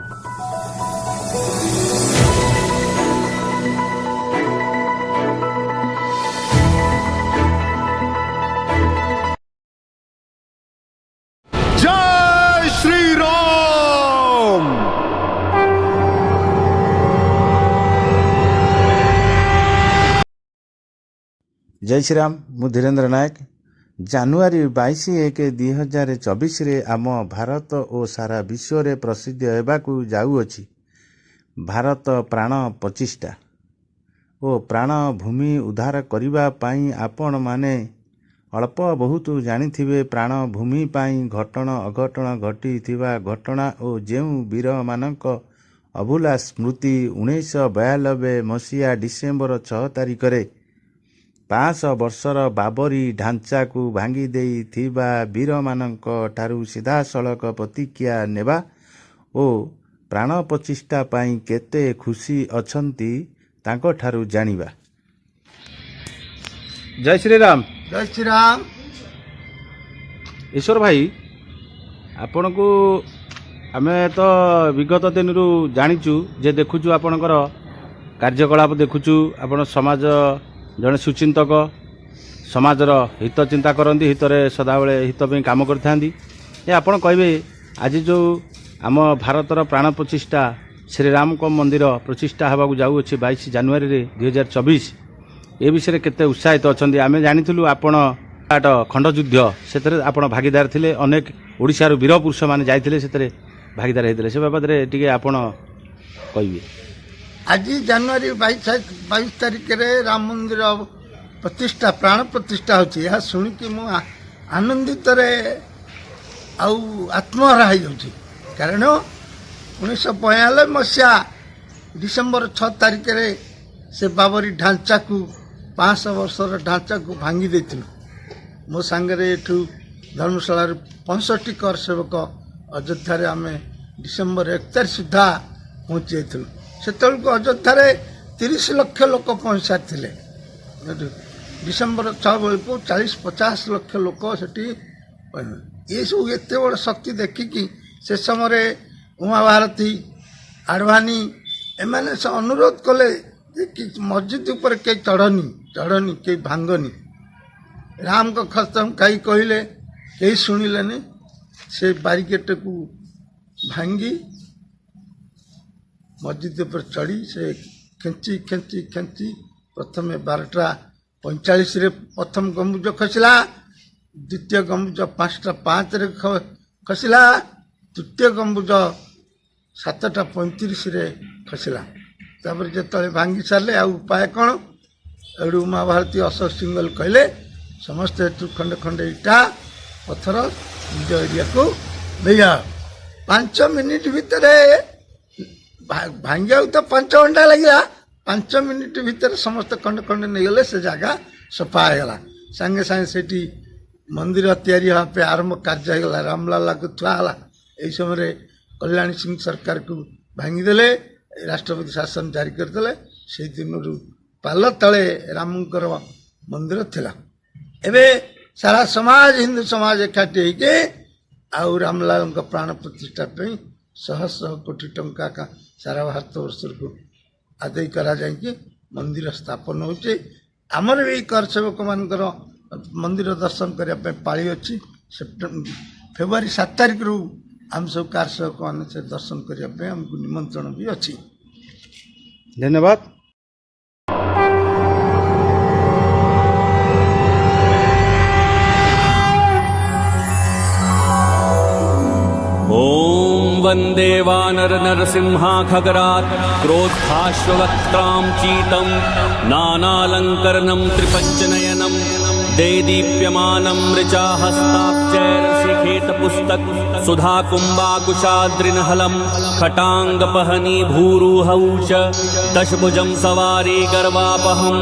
जय श्री राम। जय श्री राम। मु धीरेन्द्र नायक। जानुआरी 22/1/2024 रे आम भारत और सारा विश्व रे प्रसिद्ध हेबाकू जाउअछि भारत प्राण प्रचेष्टा ओ प्राण भूमि उद्धार करिबा पाई आपण माने अल्प बहुत जानिथिबे। प्राण भूमि पाई घटना अघटना घटिथिबा घटना और जेउ वीर मानक अभूला स्मृति 1992 मसीहा डिसेम्बर 6 तारिख रे 500 वर्षर बाबरी ढांचा को भांगी देइथिबा वीर मानक ठारू सीधा सड़क प्रतिक्रिया नेबा ओ प्राण प्रचेष्टा पाई केते खुशी अछंती तांको ठारू जानिबा। जय श्री राम। जय श्री राम। ईश्वर भाई आपण को आमे तो विगत दिन रु जानिचु जे देखुचु आपणकर कार्यकलाप देखुचु आपण समाज जड़े सुचिंतक समाजर हित चिंता करती हितरे सदाबले हित पे काम करते आपण कहे आज जो आम भारतर प्राण प्रचेष्टा श्रीराम को मंदिर प्रतिष्ठा होगा जाऊँगी 22 जानुआरी 2024 ए विषय केते उत्साहित अच्छा आम जानी आपण खंडयुद्ध से आपण भागीदार थिले अनेक ओडिशार वीर पुरुष मैंने जाते से भागीदार होते से बाबद टे आपण कहे। आज जनवरी 22 तारिख रे राम मंदिर प्रतिष्ठा प्राण प्रतिष्ठा होची यह सुनिकी मु आनंदित रे आउ आत्महरा हो जाउची। कारण 1992 मसीहा डिसेम्बर 6 तारिख रे से बाबरी ढांचा को 500 वर्षर ढांचा को भांगी देथिलु। मो सांगरे एठू धर्मशाला 65 कर सेवक अयोध्या रे आमे डिसेम्बर 1 तारिख सुधा पहुंची जाइथिलु। सेतल को अयोध्या 30 लाख लोक पहुंच सारी डिसेम्बर 6 बेल को 40-50 लाख लोक से ये सब एत बड़ शक्ति देखिकी से समय उमा भारती आडवाणी एमाने से अनुरोध कले कि मस्जिद ऊपर कई चढ़नी कई भांगनी राम को खस्तम कई कहले कई शुणिलेनि से बारिकेट को भांगी मस्जिद पर चढ़ी से खेची खेची खेची प्रथम 12:45 रे प्रथम गम्बुज खसला द्वितीय गम्बुज 5:05 रे खसला तृतीय गम्बुज 7:35 रे खसला। तापर जो भांगी सारे आ उपाय कौन एडू उमा भारती अशोक सिंगल कहले समस्ते खंडे खंडे इटा पत्थर निज एरिया को भैया 5 मिनिट भितर भांगिया तो 5 घंटा लगे 5 मिनिट भितर समस्त खंड खंड नहीं गले से जगह सफा होगा सांगे सांगे से मंदिर तैयारी पे आरंभ कार्य होगा रामलाला को थुआला यही समय कल्याण सिंह सरकार को भांगीदे राष्ट्रपति शासन जारी करदे से दिन पाल तले रामकर मंदिर थिला। एबे सारा समाज हिंदू समाज एकाठी होके आउ रामलाल प्राण प्रतिष्ठा पे 100 कोटी टंका का सारा भारत वर्ष को आदाय करा जाए मंदिर स्थापन होचे। आमर भी कर सेवक मानकर मंदिर दर्शन करने पाली अच्छी फेब्रुआरी 7 तारिख रू आम सब कार सेवक मान से दर्शन करने आमको निमंत्रण भी अच्छी। धन्यवाद। ओम वंदे वानर नरसिंहा खगरात् क्रोधाश्ववक्त्रां चीतं नानालंकरणं त्रिपञ्चनयनं देदीप्यमानं ऋचा हस्ताब्जैर्शिखेत पुस्तक सुधा कुम्भाकुशाद्रिनहलं खटाङ्गपहनी भूरुहौ च दशभुजं सवारी गर्वापहं